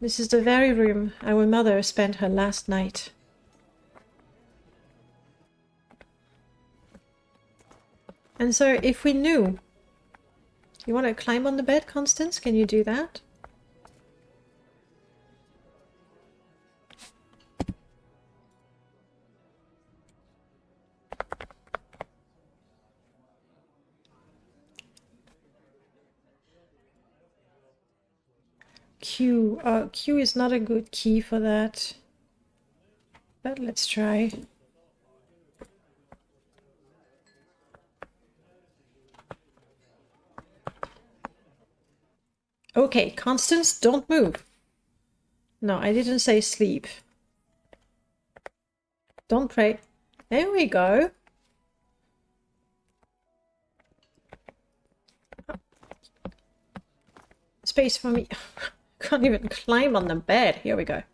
This is the very room our mother spent her last night. And so if we knew... You want to climb on the bed, Constance? Can you do that? Q. Q is not a good key for that. But let's try. Okay, Constance, don't move. No, I didn't say sleep. Don't pray. There we go. Space for me. Can't even climb on the bed. Here we go.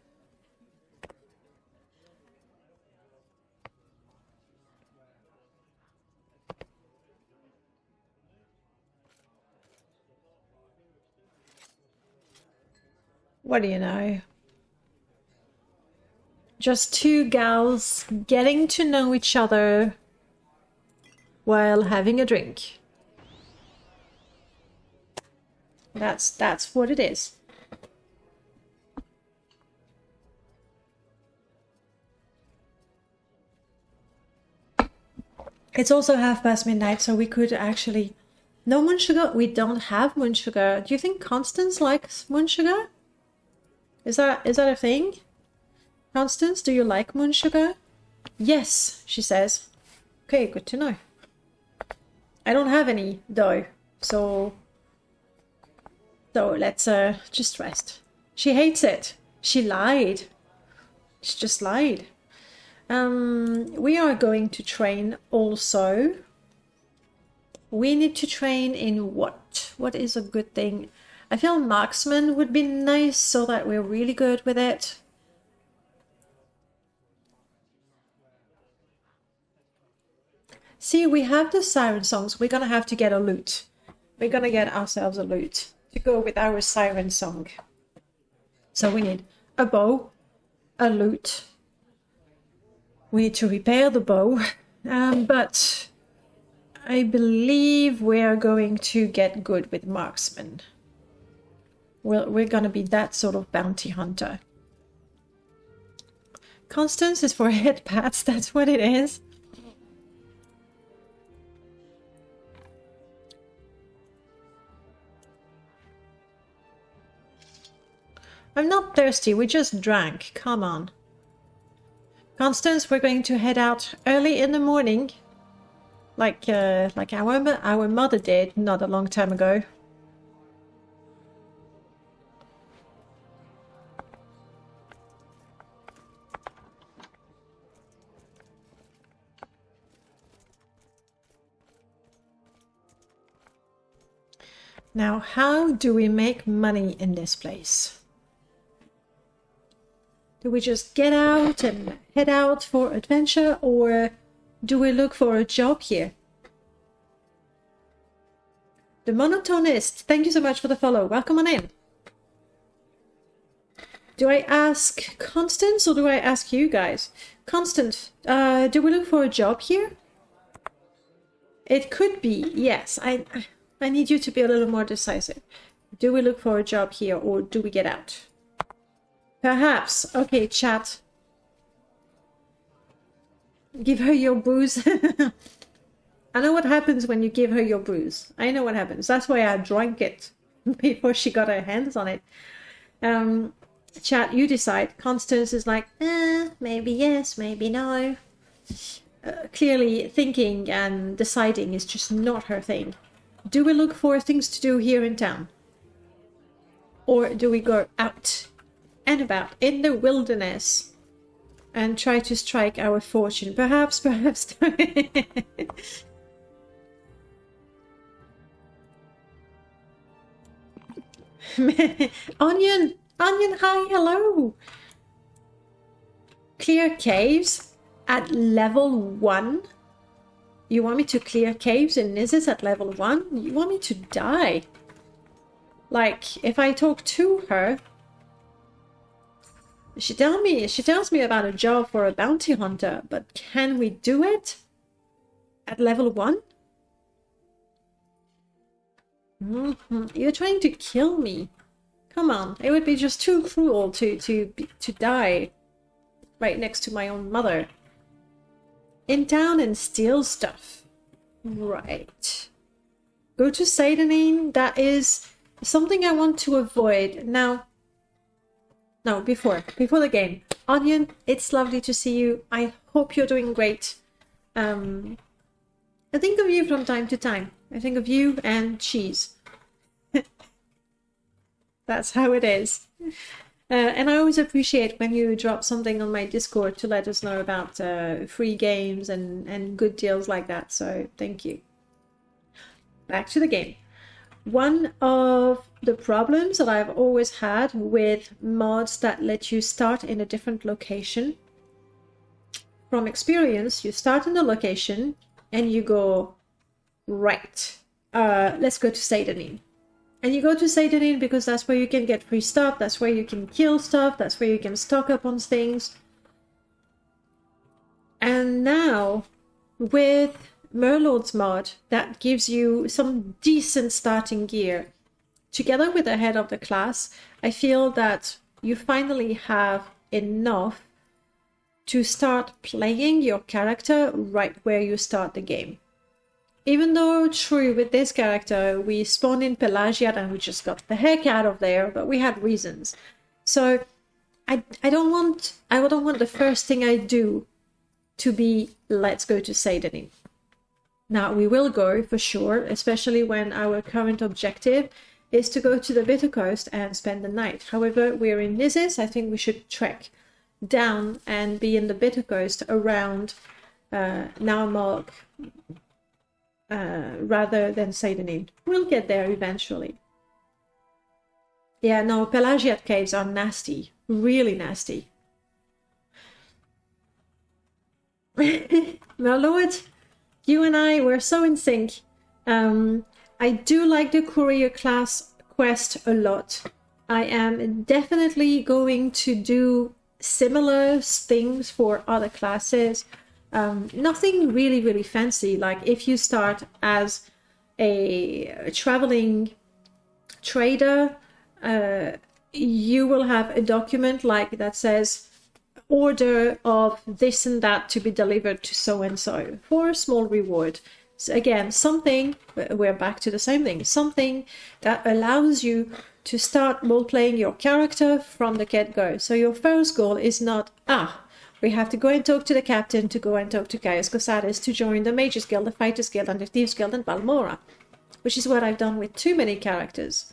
What do you know? Just two gals getting to know each other while having a drink. That's what it is. It's also midnight, so we could actually... No moon sugar? We don't have moon sugar. Do you think Constance likes moon sugar? Is that a thing? Constance, do you like moon sugar? Yes, she says. Okay, good to know. I don't have any, though, so let's just rest. She hates it. She lied. She just lied. We are going to train also. We need to train in what? What is a good thing? I feel marksman would be nice so that we're really good with it. See, we have the siren songs. We're gonna have to get a lute. We're gonna get ourselves a lute to go with our siren song. So we need a bow, a lute. We need to repair the bow, but I believe we are going to get good with marksman. We're going to be that sort of bounty hunter. Constance is for head pats, that's what it is. I'm not thirsty, we just drank. Come on. Constance, we're going to head out early in the morning. Like our mother did not a long time ago. Now, how do we make money in this place? Do we just get out and head out for adventure, or do we look for a job here? The Monotonist, thank you so much for the follow. Welcome on in. Do I ask Constance or do I ask you guys? Constance, do we look for a job here? It could be, yes. I need you to be a little more decisive. Do we look for a job here or do we get out? Perhaps. Okay, chat. Give her your booze. I know what happens when you give her your booze. I know what happens. That's why I drank it before she got her hands on it. Chat, you decide. Constance is like, maybe yes, maybe no. Clearly thinking and deciding is just not her thing. Do we look for things to do here in town? Or do we go out and about in the wilderness and try to strike our fortune? Perhaps. Onion, hi, hello. Clear caves at level 1? You want me to clear caves in Nizis at level 1? You want me to die? Like, if I talk to her, She tells me about a job for a bounty hunter, but can we do it at level 1? You're trying to kill me. Come on, it would be just too cruel to die right next to my own mother. In town and steal stuff. Right. Go to Satanin. That is something I want to avoid. Now, no, before the game. Onion, it's lovely to see you. I hope you're doing great. I think of you from time to time. I think of you and cheese. That's how it is. And I always appreciate when you drop something on my Discord to let us know about free games and good deals like that. So thank you. Back to the game. One of the problems that I've always had with mods that let you start in a different location, from experience, you start in the location and you go, right, let's go to Satanin. And you go to Satanin because that's where you can get free stuff, that's where you can kill stuff, that's where you can stock up on things. And now, with Merlord's mod, that gives you some decent starting gear. Together with the head of the class, I feel that you finally have enough to start playing your character right where you start the game. Even though, true, with this character, we spawned in Pelagiat and we just got the heck out of there, but we had reasons. So, I don't want the first thing I do to be, let's go to Satanin. Now, we will go, for sure, especially when our current objective is to go to the Bitter Coast and spend the night. However, we're in Nizis, I think we should trek down and be in the Bitter Coast around Naumork, rather than Satanin. We'll get there eventually. Yeah, no, Pelagiat caves are nasty. Really nasty. Merlord, you and I were so in sync. I do like the courier class quest a lot. I am definitely going to do similar things for other classes. Nothing really fancy. Like if you start as a traveling trader, you will have a document like that says order of this and that to be delivered to so and so for a small reward. So again, something, we're back to the same thing, something that allows you to start role-playing your character from the get-go. So your first goal is not, we have to go and talk to the captain, to go and talk to Caius Cosades, to join the Mages Guild, the Fighters Guild, and the Thieves Guild in Balmora, which is what I've done with too many characters.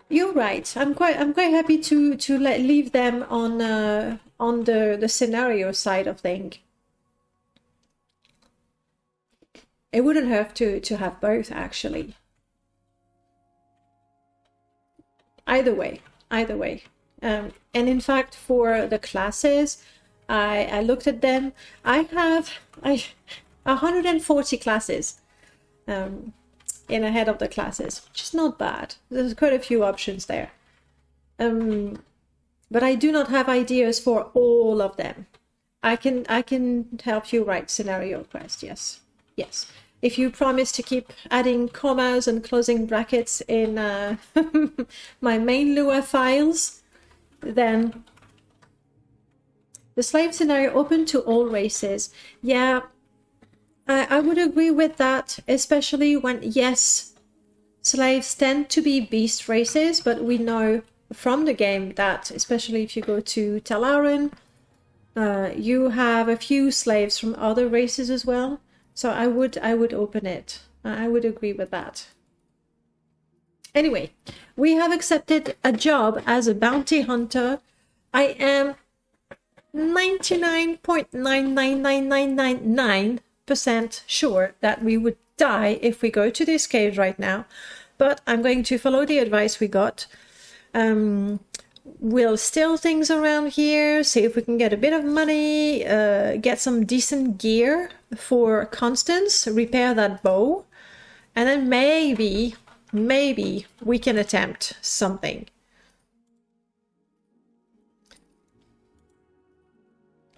You're right. I'm quite happy to leave them on the scenario side of things. It wouldn't hurt to have both, actually. Either way. And in fact, for the classes, I looked at them. I have 140 classes in ahead of the classes, which is not bad. There's quite a few options there. But I do not have ideas for all of them. I can help you write scenario quests, yes. If you promise to keep adding commas and closing brackets in my main Lua files, then the slave scenario open to all races. Yeah, I would agree with that, especially when, yes, slaves tend to be beast races, but we know from the game that, especially if you go to Talaran, you have a few slaves from other races as well. So I would open it. I would agree with that. Anyway, we have accepted a job as a bounty hunter. I am 99.99999% sure that we would die if we go to this cave right now. But I'm going to follow the advice we got. We'll steal things around here, see if we can get a bit of money, get some decent gear for Constance, repair that bow, and then maybe maybe we can attempt something.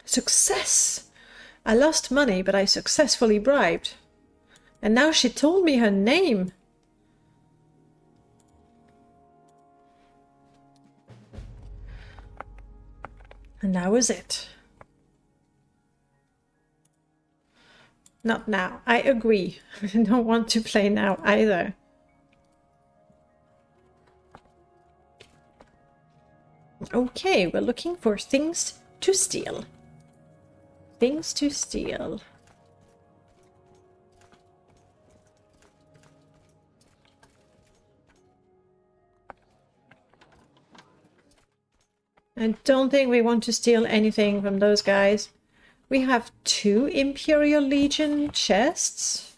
Success! I lost money, but I successfully bribed. And now she told me her name. And that was it. Not now. I agree. I don't want to play now either. Okay, we're looking for things to steal. Things to steal. I don't think we want to steal anything from those guys. We have 2 Imperial Legion chests.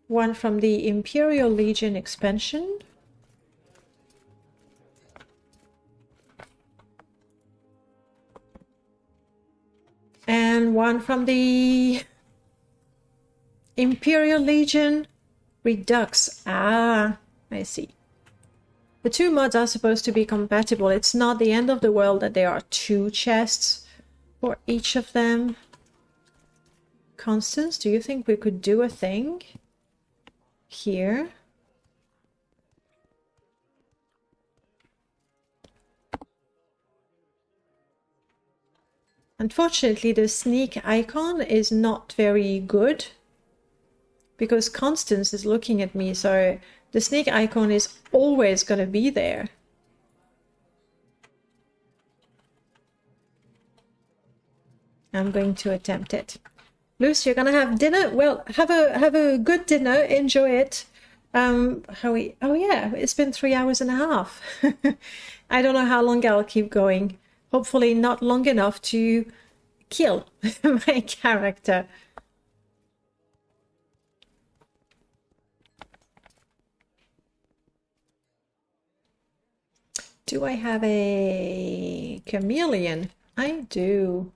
One from the Imperial Legion expansion. And one from the Imperial Legion Redux. Ah, I see. The 2 mods are supposed to be compatible. It's not the end of the world that there are 2 chests for each of them. Constance, do you think we could do a thing here? Unfortunately, the sneak icon is not very good because Constance is looking at me, so the sneak icon is always going to be there. I'm going to attempt it. Luce, you're going to have dinner? Well, have a good dinner. Enjoy it. Oh yeah, it's been 3 hours and a half. I don't know how long I'll keep going. Hopefully not long enough to kill my character. Do I have a chameleon? I do.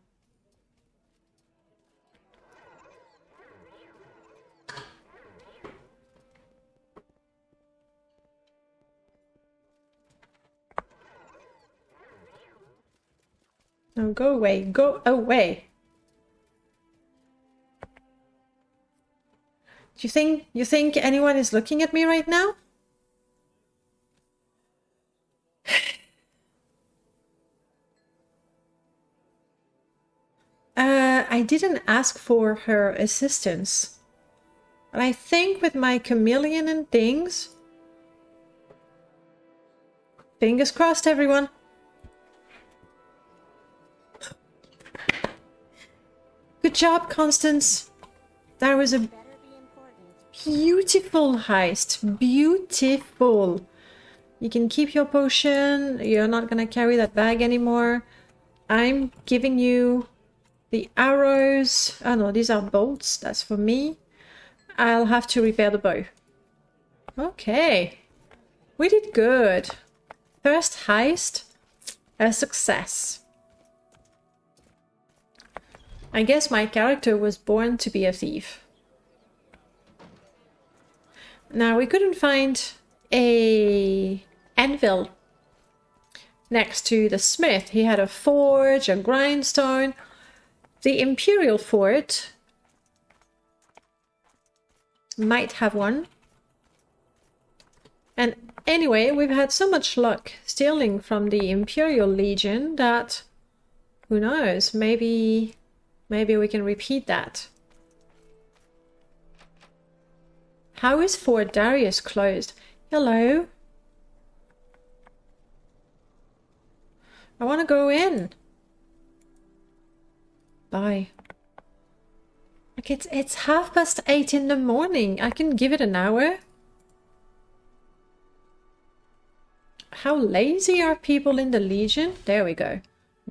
No, go away. Go away. Do you think anyone is looking at me right now? I didn't ask for her assistance. But I think with my chameleon and things... Fingers crossed, everyone. Good job, Constance. That was a beautiful heist. Beautiful. You can keep your potion. You're not going to carry that bag anymore. I'm giving you the arrows. Oh no, these are bolts. That's for me. I'll have to repair the bow. Okay. We did good. First heist, a success. I guess my character was born to be a thief. Now, we couldn't find a anvil next to the smith. He had a forge, a grindstone. The Imperial fort might have one. And anyway, we've had so much luck stealing from the Imperial Legion that, who knows, maybe we can repeat that. How is Fort Darius closed? Hello? I want to go in. Bye. Like it's 8:30 in the morning. I can give it an hour. How lazy are people in the Legion? There we go.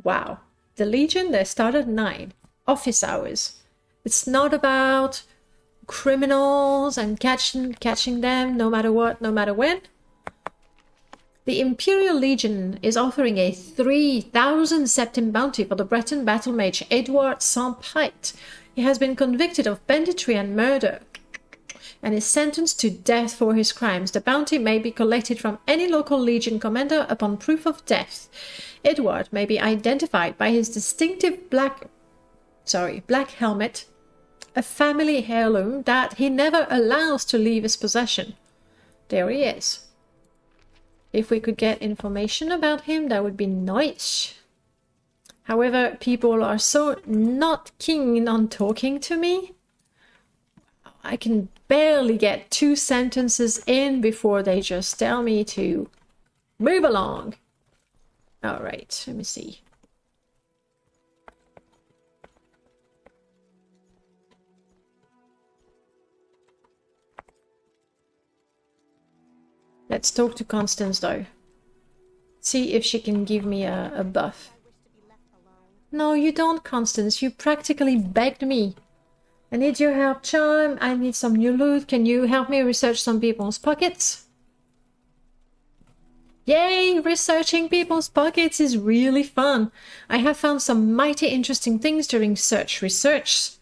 Wow. The Legion, they start at 9. Office hours. It's not about criminals and catching them no matter what, no matter when. The Imperial Legion is offering a 3,000 septim bounty for the Breton battle mage Edward Saint-Pite. He has been convicted of banditry and murder. and is sentenced to death for his crimes. The bounty may be collected from any local Legion commander upon proof of death. Edward may be identified by his distinctive black helmet, a family heirloom that he never allows to leave his possession. There he is. If we could get information about him, that would be nice. However, people are so not keen on talking to me. I can barely get 2 sentences in before they just tell me to move along. All right, let me see. Let's talk to Constance, though. See if she can give me a buff. No, you don't, Constance. You practically begged me. I need your help, Charm. I need some new loot. Can you help me research some people's pockets? Yay! Researching people's pockets is really fun. I have found some mighty interesting things during search research.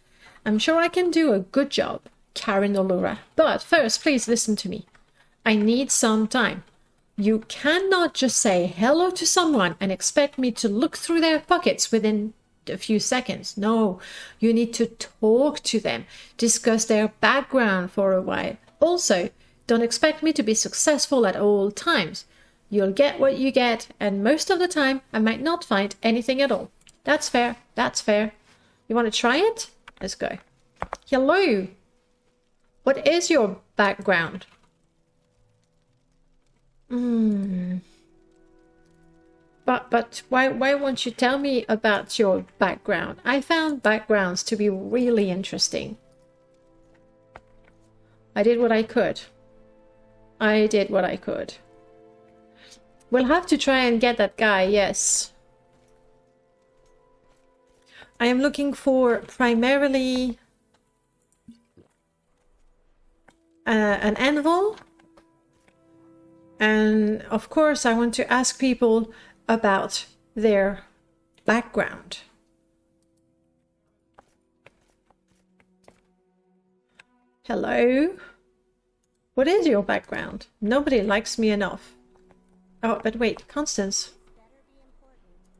I'm sure I can do a good job, Karen Olura. But first, please listen to me. I need some time. You cannot just say hello to someone and expect me to look through their pockets within a few seconds. No, you need to talk to them, discuss their background for a while. Also, don't expect me to be successful at all times. You'll get what you get, and most of the time, I might not find anything at all. That's fair. That's fair. You want to try it? Let's go. Hello. What is your background? But why won't you tell me about your background? I found backgrounds to be really interesting. I did what I could. We'll have to try and get that guy, yes. I am looking for primarily an anvil. And of course, I want to ask people about their background. Hello? What is your background? Nobody likes me enough. Oh, but wait, Constance.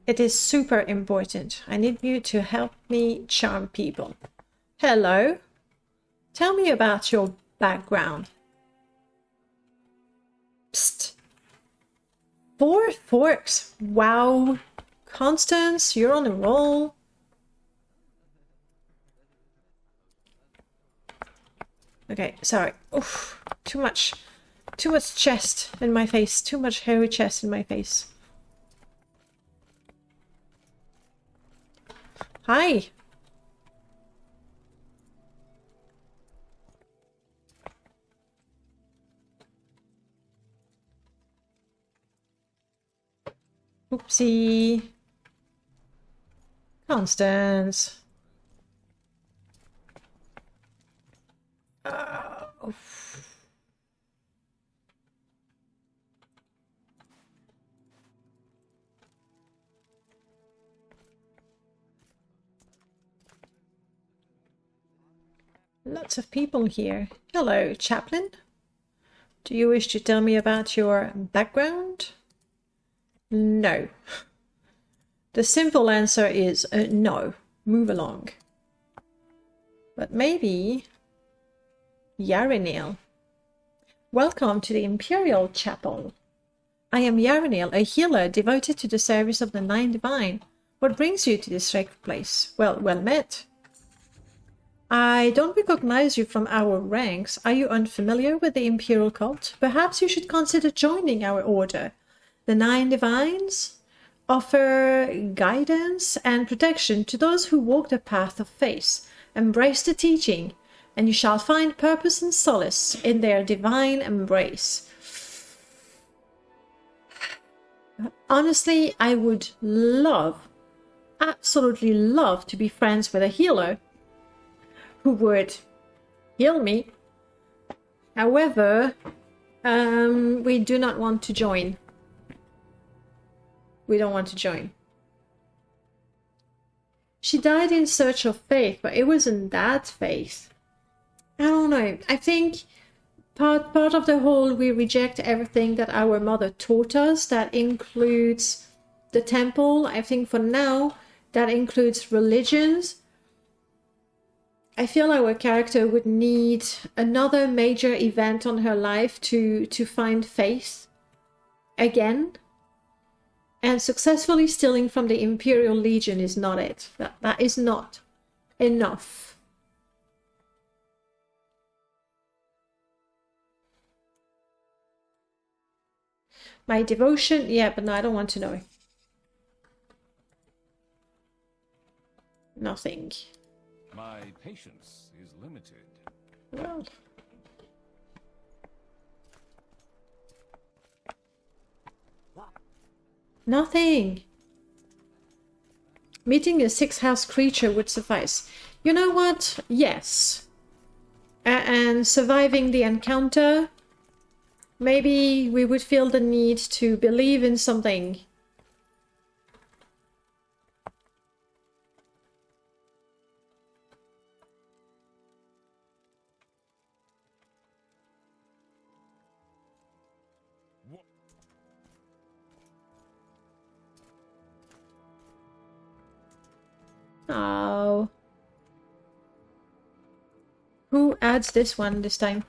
It is super important. I need you to help me charm people. Hello? Tell me about your background. Psst. 4 forks. Wow. Constance, you're on a roll. Okay, sorry. Oof, too much chest in my face. Too much hairy chest in my face. Hi. Oopsie. Constance. Lots of people here. Hello, Chaplain. Do you wish to tell me about your background? No. The simple answer is no. Move along. But maybe... Yarinil. Welcome to the Imperial Chapel. I am Yarinil, a healer devoted to the service of the Nine Divine. What brings you to this sacred place? Well met. I don't recognize you from our ranks. Are you unfamiliar with the Imperial cult? Perhaps you should consider joining our order. The Nine Divines offer guidance and protection to those who walk the path of faith. Embrace the teaching, and you shall find purpose and solace in their divine embrace. Honestly, I would absolutely love to be friends with a healer who would heal me. However, we do not want to join. We don't want to join. She died in search of faith, but it wasn't that faith. I don't know. I think part of the whole we reject everything that our mother taught us. That includes the temple. I think for now that includes religions. I feel our character would need another major event on her life to find faith again. And successfully stealing from the Imperial Legion is not it. That is not enough. My devotion? Yeah, but no, I don't want to know. Nothing. My patience is limited. Well. Nothing. Meeting a 6th house creature would suffice. You know what? Yes. And surviving the encounter, maybe we would feel the need to believe in something. Oh. Who adds this one this time?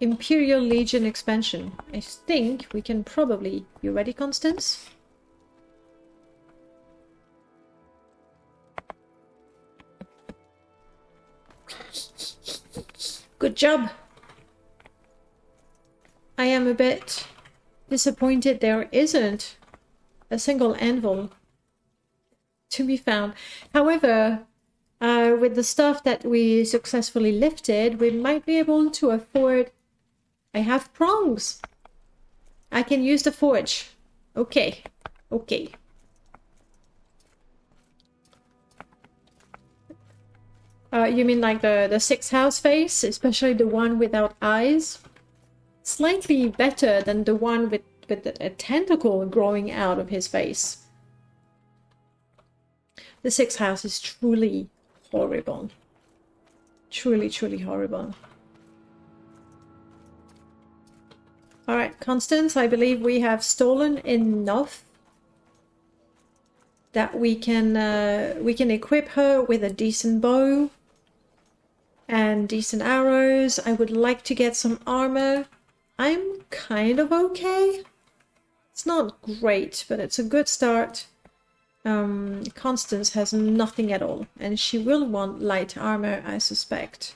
Imperial Legion expansion. I think we can probably... You ready, Constance? Good job! I am a bit disappointed there isn't a single anvil to be found. However, with the stuff that we successfully lifted, we might be able to afford... I have prongs. I can use the forge. Okay. Okay. You mean like the 6th house face, especially the one without eyes? Slightly better than the one with a tentacle growing out of his face. The 6th house is truly horrible. Truly, truly horrible. Alright, Constance, I believe we have stolen enough that we can equip her with a decent bow and decent arrows. I would like to get some armor. I'm kind of okay. It's not great, but it's a good start. Constance has nothing at all, and she will want light armor, I suspect.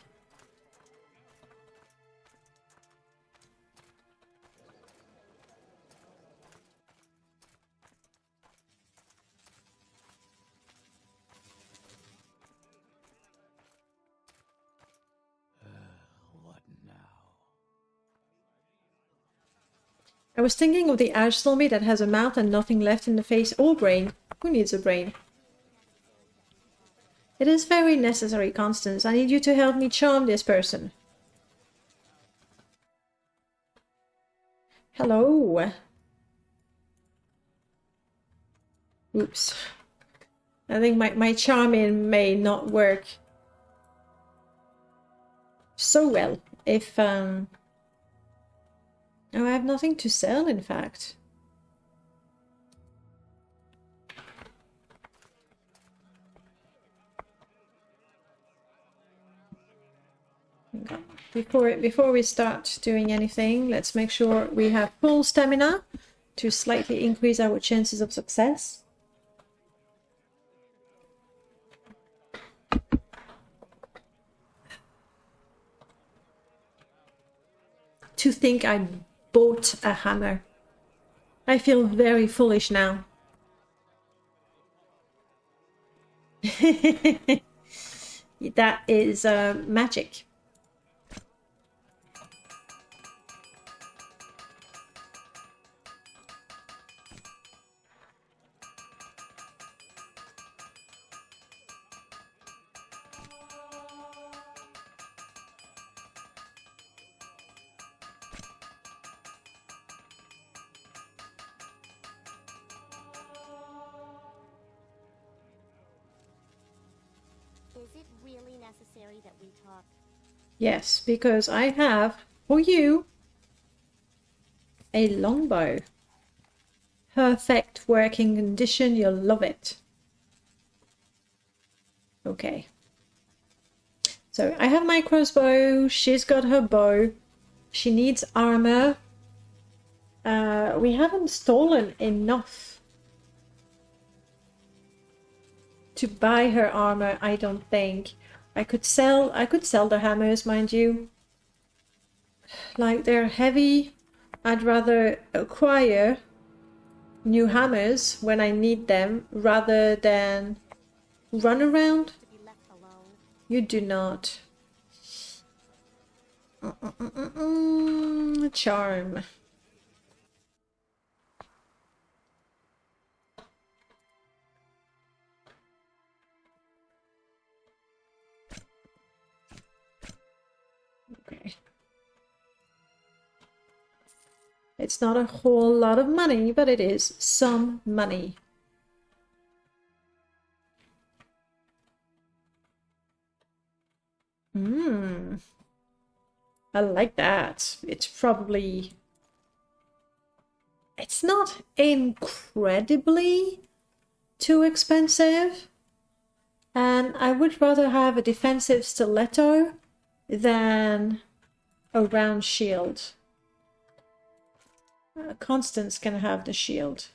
I was thinking of the ash zombie that has a mouth and nothing left in the face or brain. Who needs a brain? It is very necessary, Constance. I need you to help me charm this person. Hello. Oops. I think my charming may not work so well if... Oh, I have nothing to sell, in fact. Before we start doing anything, let's make sure we have full stamina to slightly increase our chances of success. To think I bought a hammer. I feel very foolish now. That is magic. Is it really necessary that we talk? Yes, because I have for you a longbow. Perfect working condition, you'll love it. Okay. So I have my crossbow, she's got her bow, she needs armor. We haven't stolen enough to buy her armor, I don't think. I could sell the hammers, mind you. Like, they're heavy. I'd rather acquire new hammers when I need them rather than run around. You do not. Charm. Okay. It's not a whole lot of money, but it is some money. I like that. It's not incredibly too expensive. And I would rather have a defensive stiletto than a round shield. Constance can have the shield.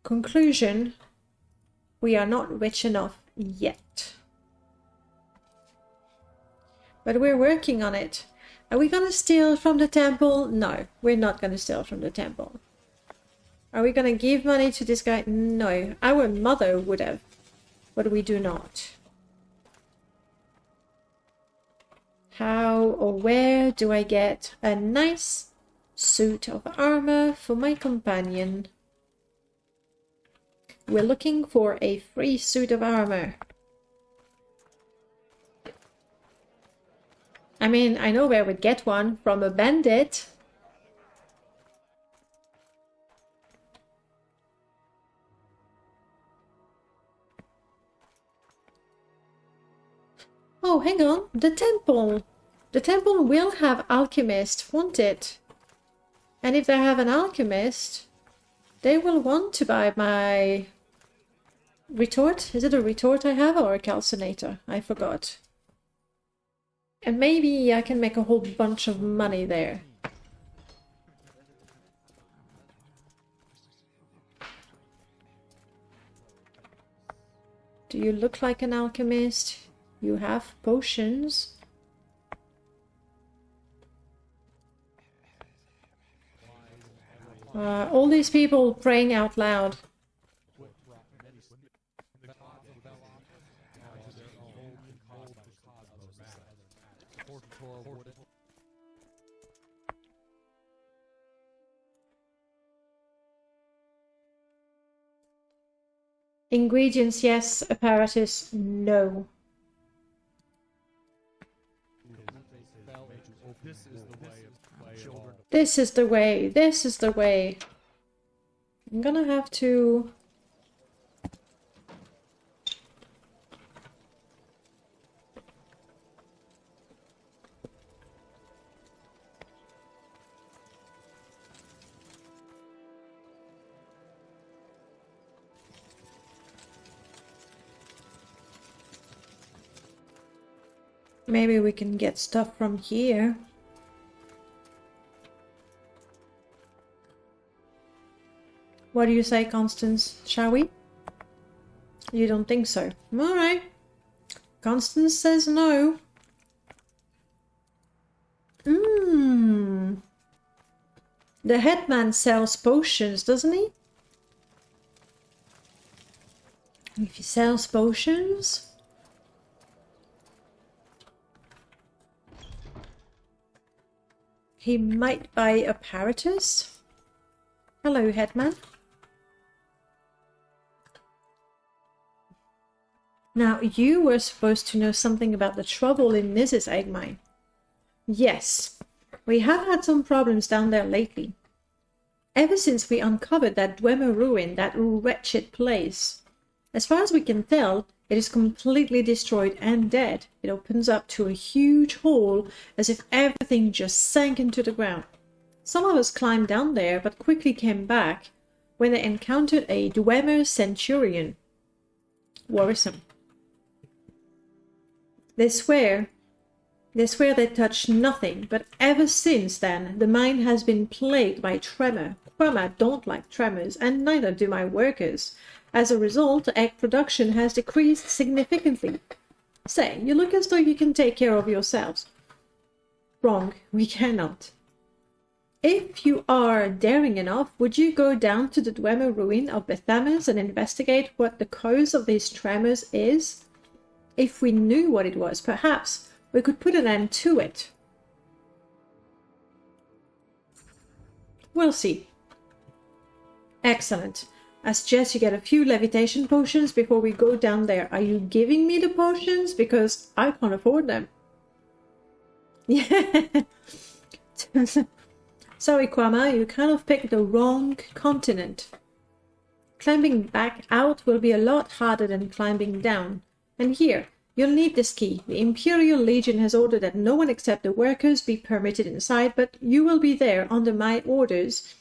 Conclusion, we are not rich enough yet. But we're working on it. Are we gonna steal from the temple? No, we're not gonna steal from the temple. Are we gonna give money to this guy? No, our mother would have, but we do not. How or where do I get a nice suit of armor for my companion? We're looking for a free suit of armor. I mean, I know where we'd get one, from a bandit. Oh, hang on, the temple. The temple will have alchemist, won't it? And if they have an alchemist, they will want to buy my retort. Is it a retort I have or a calcinator? I forgot. And maybe I can make a whole bunch of money there. Do you look like an alchemist? You have potions. All these people praying out loud. Ingredients, yes. Apparatus, no. This is the way. This is the way. I'm gonna have to... Maybe we can get stuff from here. What do you say, Constance? Shall we? You don't think so? Alright. Constance says no. The headman sells potions, doesn't he? If he sells potions... he might buy apparatus. Hello, headman. Now, you were supposed to know something about the trouble in Mrs. Eggmine. Yes, we have had some problems down there lately. Ever since we uncovered that Dwemer ruin, that wretched place. As far as we can tell, It is completely destroyed and dead. It opens up to a huge hole as if everything just sank into the ground. Some of us climbed down there but quickly came back when they encountered a Dwemer Centurion. Worrisome. They swear they touched nothing, but ever since then, the mine has been plagued by tremor. Quema don't like tremors, and neither do my workers. As a result, egg production has decreased significantly. Say, you look as though you can take care of yourselves. Wrong, we cannot. If you are daring enough, would you go down to the Dwemer ruin of Bethamas and investigate what the cause of these tremors is? If we knew what it was, perhaps we could put an end to it. We'll see. Excellent. I suggest you get a few levitation potions before we go down there. Are you giving me the potions? Because I can't afford them. Yeah. Sorry, Kwama, you kind of picked the wrong continent. Climbing back out will be a lot harder than climbing down. And here, you'll need this key. The Imperial Legion has ordered that no one except the workers be permitted inside, but you will be there under my orders,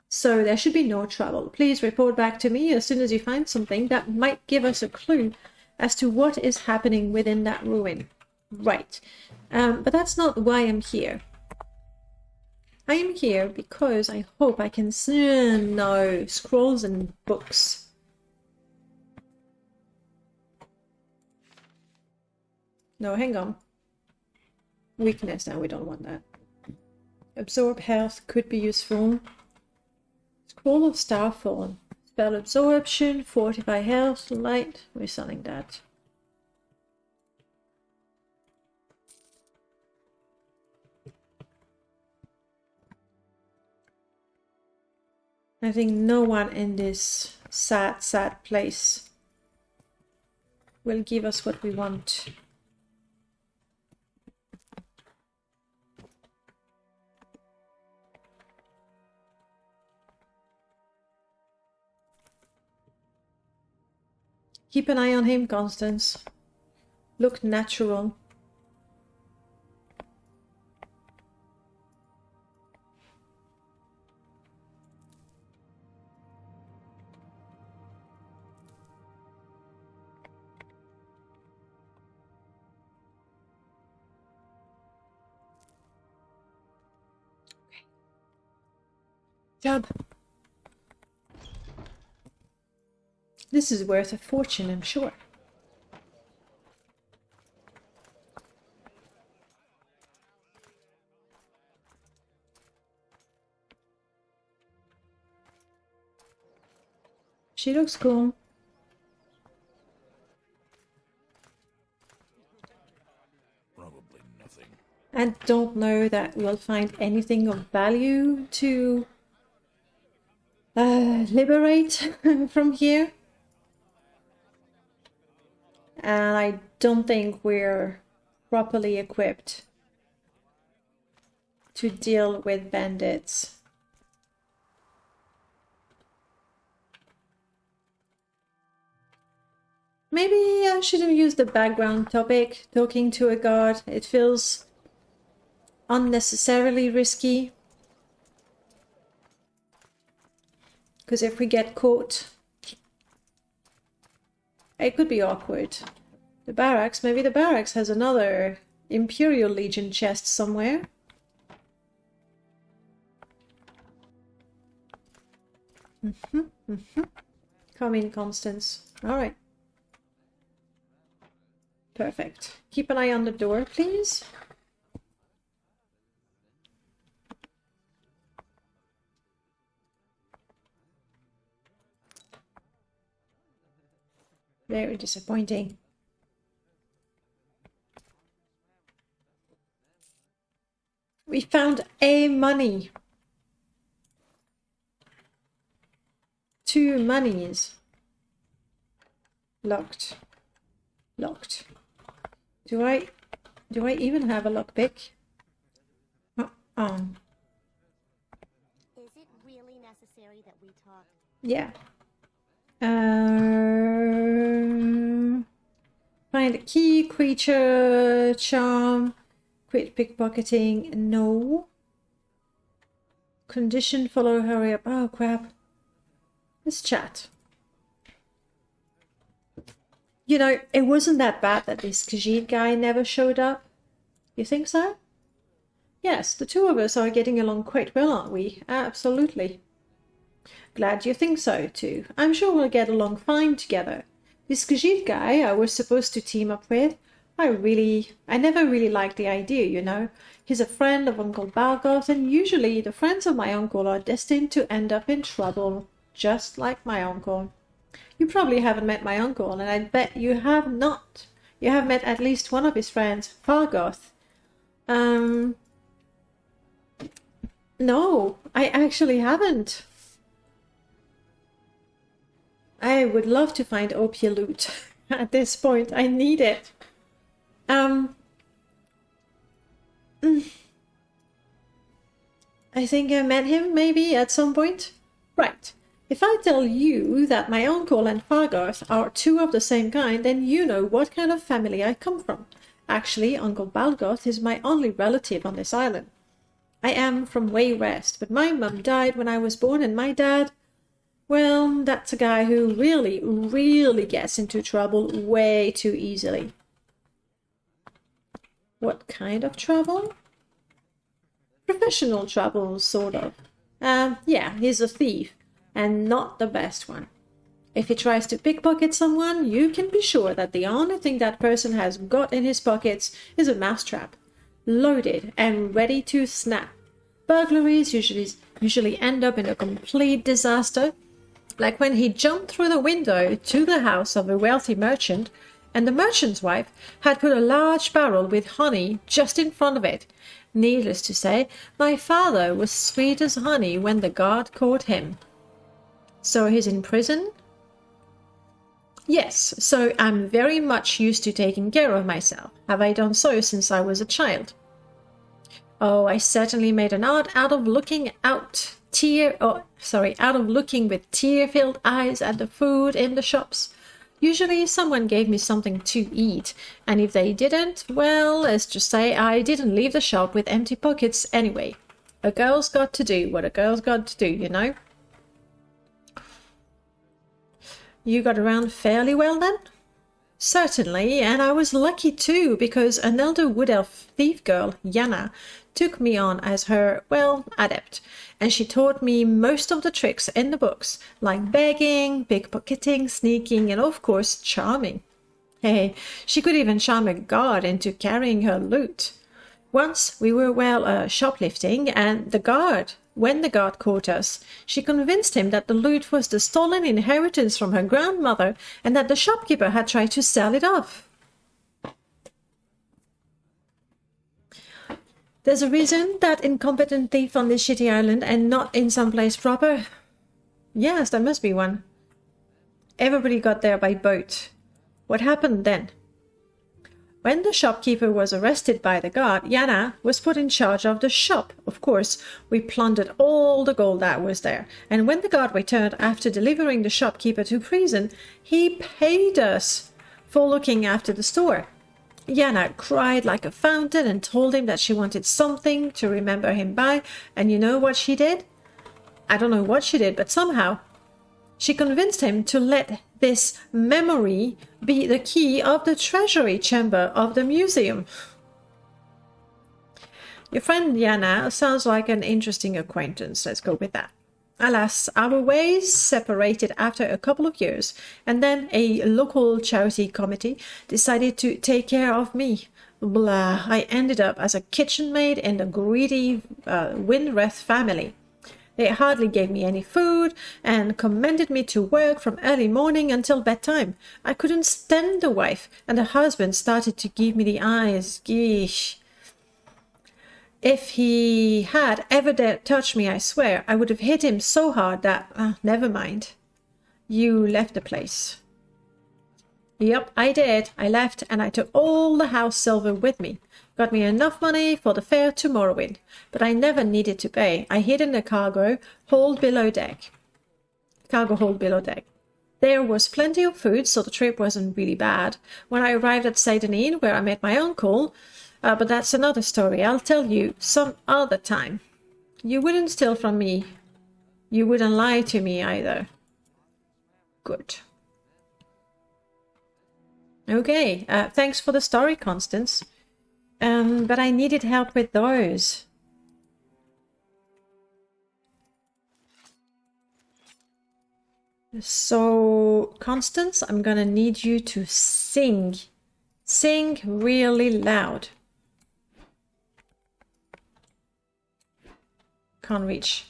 so there should be no trouble. Please report back to me as soon as you find something that might give us a clue as to what is happening within that ruin. Right. But that's not why I'm here. I am here because I hope I can see no scrolls and books. No, hang on. Weakness, now we don't want that. Absorb health could be useful. Scroll of Starfall. Spell absorption, fortify health, light. We're selling that. I think no one in this sad, sad place will give us what we want. Keep an eye on him, Constance. Look natural. Job. This is worth a fortune, I'm sure. She looks cool. Probably nothing. I don't know that we'll find anything of value to liberate from here. And I don't think we're properly equipped to deal with bandits. Maybe I shouldn't use the background topic, talking to a guard. It feels unnecessarily risky. Because if we get caught, it could be awkward. The barracks, maybe the barracks has another Imperial Legion chest somewhere. Come in, Constance. Alright. Perfect. Keep an eye on the door, please. Very disappointing. We found a money. 2 monies. Locked. Locked. Do I even have a lockpick? Is it really necessary that we talk? Yeah. Find a key, creature, charm, quit pickpocketing, no. Condition, follow, hurry up. Oh, crap. Let's chat. You know, it wasn't that bad that this Khajiit guy never showed up. You think so? Yes, the two of us are getting along quite well, aren't we? Absolutely. Glad you think so, too. I'm sure we'll get along fine together. This Khajiit guy I was supposed to team up with, I never really liked the idea, you know. He's a friend of Uncle Balgoth, and usually the friends of my uncle are destined to end up in trouble, just like my uncle. You probably haven't met my uncle, and I bet you have not. You have met at least one of his friends, Fargoth. No, I actually haven't. I would love to find Opia loot. At this point, I need it. I think I met him, maybe, at some point. Right. If I tell you that my uncle and Fargoth are two of the same kind, then you know what kind of family I come from. Actually, Uncle Balgoth is my only relative on this island. I am from way west, but my mum died when I was born, and my dad, well, that's a guy who really, really gets into trouble way too easily. What kind of trouble? Professional trouble, sort of. Yeah, he's a thief, and not the best one. If he tries to pickpocket someone, you can be sure that the only thing that person has got in his pockets is a mousetrap, loaded and ready to snap. Burglaries usually end up in a complete disaster, like when he jumped through the window to the house of a wealthy merchant, and the merchant's wife had put a large barrel with honey just in front of it. Needless to say, my father was sweet as honey when the guard caught him. So he's in prison? Yes, so I'm very much used to taking care of myself. Have I done so since I was a child? Oh, I certainly made an art out of looking out of looking with tear-filled eyes at the food in the shops. Usually someone gave me something to eat, and if they didn't, well, let's just say I didn't leave the shop with empty pockets anyway. A girl's got to do what a girl's got to do, you know? You got around fairly well then? Certainly, and I was lucky too, because an elder wood elf thief girl, Yana, took me on as her, well, adept, and she taught me most of the tricks in the books, like begging, pickpocketing, sneaking, and of course, charming. Hey, she could even charm a guard into carrying her loot. Once we were, shoplifting, and when the guard caught us, she convinced him that the loot was the stolen inheritance from her grandmother and that the shopkeeper had tried to sell it off. There's a reason that incompetent thief on this shitty island and not in some place proper? Yes, there must be one. Everybody got there by boat. What happened then? When the shopkeeper was arrested by the guard, Yana was put in charge of the shop. Of course, we plundered all the gold that was there, and when the guard returned after delivering the shopkeeper to prison, he paid us for looking after the store. Yana cried like a fountain and told him that she wanted something to remember him by, and you know what she did? I don't know what she did, but somehow she convinced him to let this memory be the key of the treasury chamber of the museum. Your friend Yana sounds like an interesting acquaintance. Let's go with that. Alas, our ways separated after a couple of years, and then a local charity committee decided to take care of me. Blah, I ended up as a kitchen maid in the greedy Windreth family. They hardly gave me any food and commended me to work from early morning until bedtime. I couldn't stand the wife, and the husband started to give me the eyes. Geesh. If he had ever dared touch me, I swear, I would have hit him so hard that... never mind. You left the place. Yep, I did. I left, and I took all the house silver with me. Got me enough money for the fare to Morrowind, but I never needed to pay. I hid in the cargo hold below deck. There was plenty of food, so the trip wasn't really bad. When I arrived at Saint-Denis, where I met my uncle, but that's another story. I'll tell you some other time. You wouldn't steal from me. You wouldn't lie to me either. Good. Okay, thanks for the story, Constance. But I needed help with those. So, Constance, I'm gonna need you to sing. Sing really loud. Can't reach.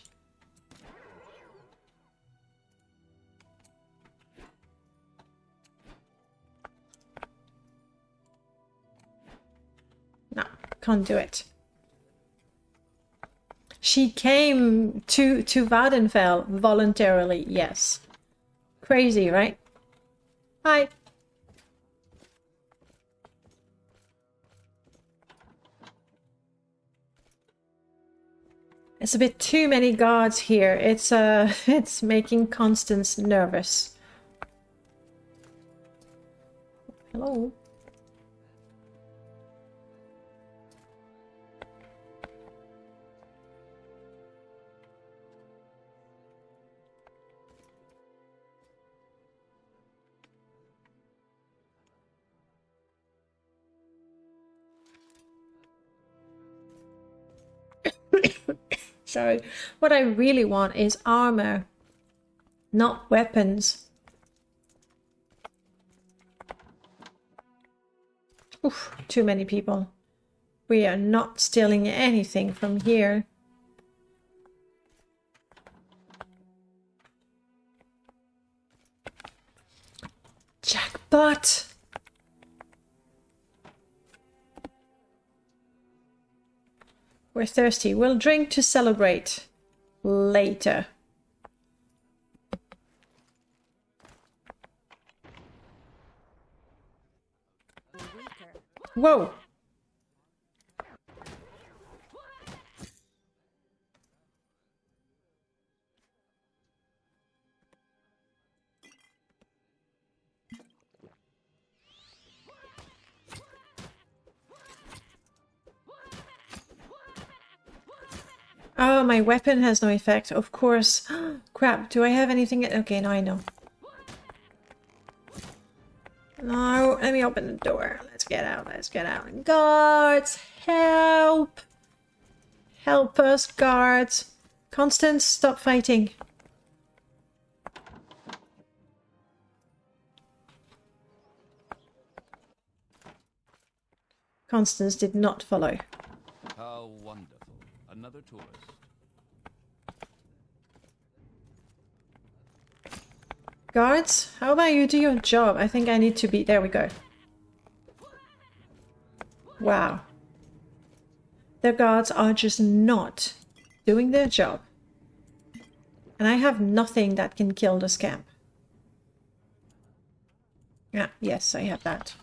No, can't do it. She came to Vardenfell voluntarily, yes. Crazy, right? Hi. It's a bit too many guards here. It's making Constance nervous. Hello. So what I really want is armor, not weapons. Oof, too many people. We are not stealing anything from here. Jackpot! We're thirsty. We'll drink to celebrate later. Whoa! Oh, my weapon has no effect, of course. Crap, do I have anything? Okay, now I know. No, let me open the door. Let's get out, let's get out. Guards, help! Help us, guards. Constance, stop fighting. Constance did not follow. How wonderful. Another tourist. Guards, how about you do your job? I think I need to be... There we go. Wow. The guards are just not doing their job. And I have nothing that can kill the scamp. Ah, yes, I have that.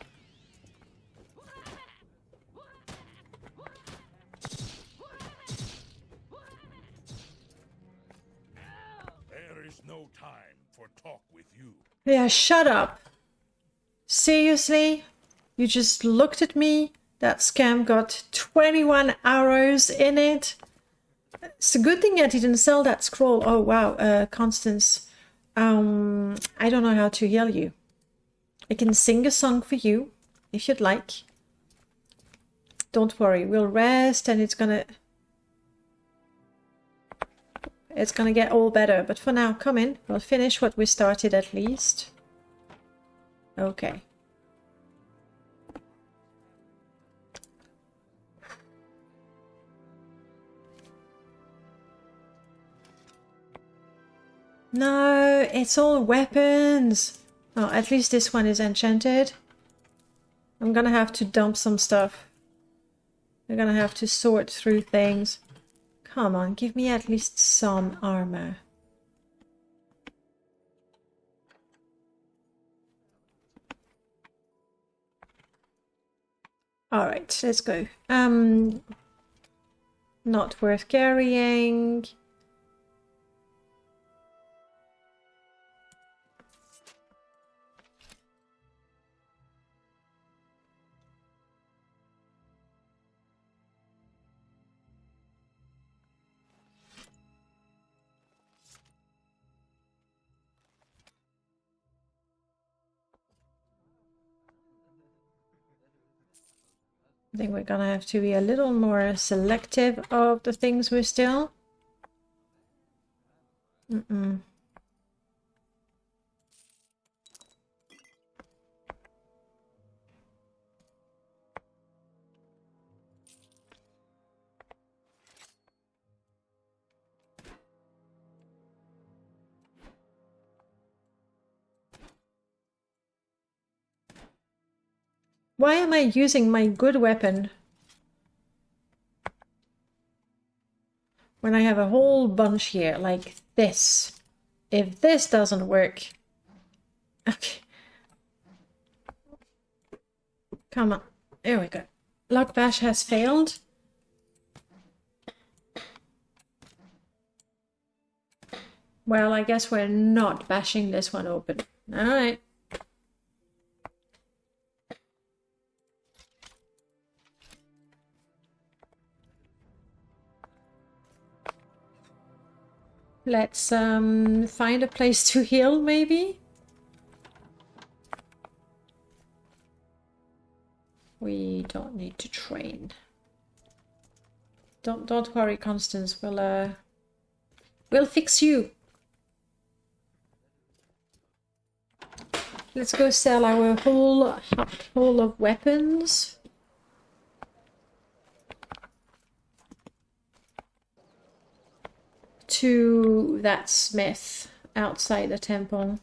There is no time for talk with you. Yeah, shut up. Seriously? You just looked at me? That scam got 21 arrows in it. It's a good thing I didn't sell that scroll. Oh, wow. Constance, I don't know how to heal you. I can sing a song for you, if you'd like. Don't worry, we'll rest and it's gonna get all better. But for now, come in. We'll finish what we started at least. Okay. No, it's all weapons. Oh, at least this one is enchanted. I'm gonna have to dump some stuff. We're gonna have to sort through things. Come on, give me at least some armor. All right, let's go. Not worth carrying. I think we're gonna have to be a little more selective of the things we steal. Why am I using my good weapon when I have a whole bunch here like this? If this doesn't work... Okay. Come on. There we go. Lock bash has failed. Well, I guess we're not bashing this one open. Alright. Let's find a place to heal, maybe? We don't need to train. Don't worry, Constance. We'll fix you. Let's go sell our whole of weapons. To that smith outside the temple.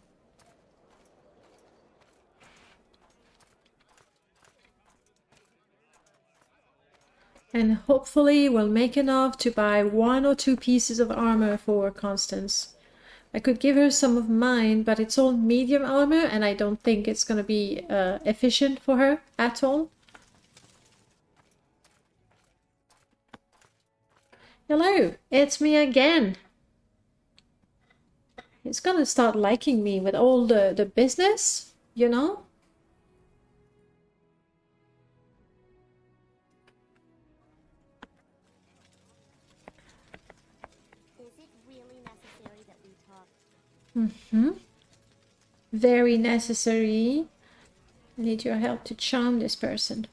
And hopefully we'll make enough to buy 1 or 2 pieces of armor for Constance. I could give her some of mine, but it's all medium armor and I don't think it's going to be efficient for her at all. Hello, it's me again. It's gonna start liking me with all the business, you know? Is it really necessary that we talk? Very necessary. I need your help to charm this person.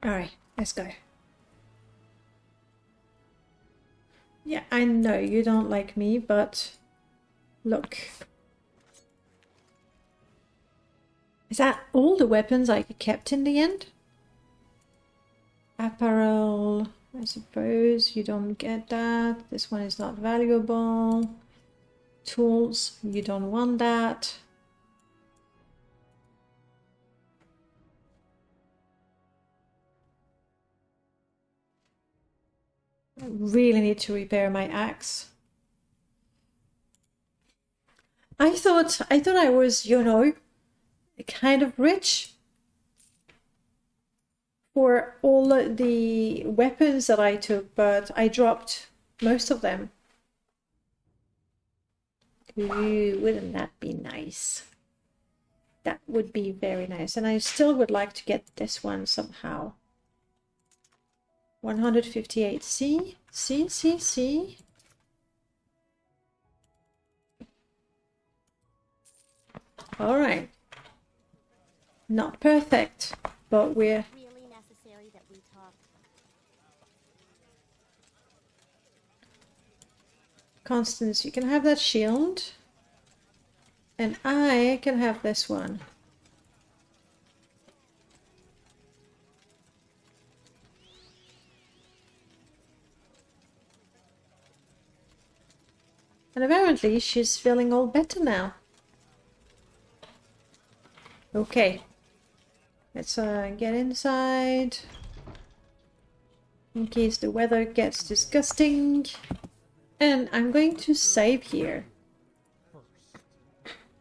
Alright, let's go. Yeah, I know you don't like me, but look. Is that all the weapons I kept in the end? Apparel, I suppose you don't get that. This one is not valuable. Tools, you don't want that. I really need to repair my axe. I thought I was, you know, kind of rich for all the weapons that I took, but I dropped most of them. Ooh, wouldn't that be nice? That would be very nice. And I still would like to get this one somehow. 158. See? All right. Not perfect, but we're... Really necessary that we talk. Constance, you can have that shield. And I can have this one. And apparently she's feeling all better now. Okay. Let's get inside. In case the weather gets disgusting. And I'm going to save here.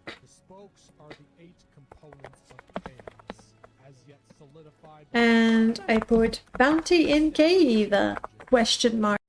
The spokes are the 8 components of chaos, as yet solidified. And I put bounty in cave, question mark.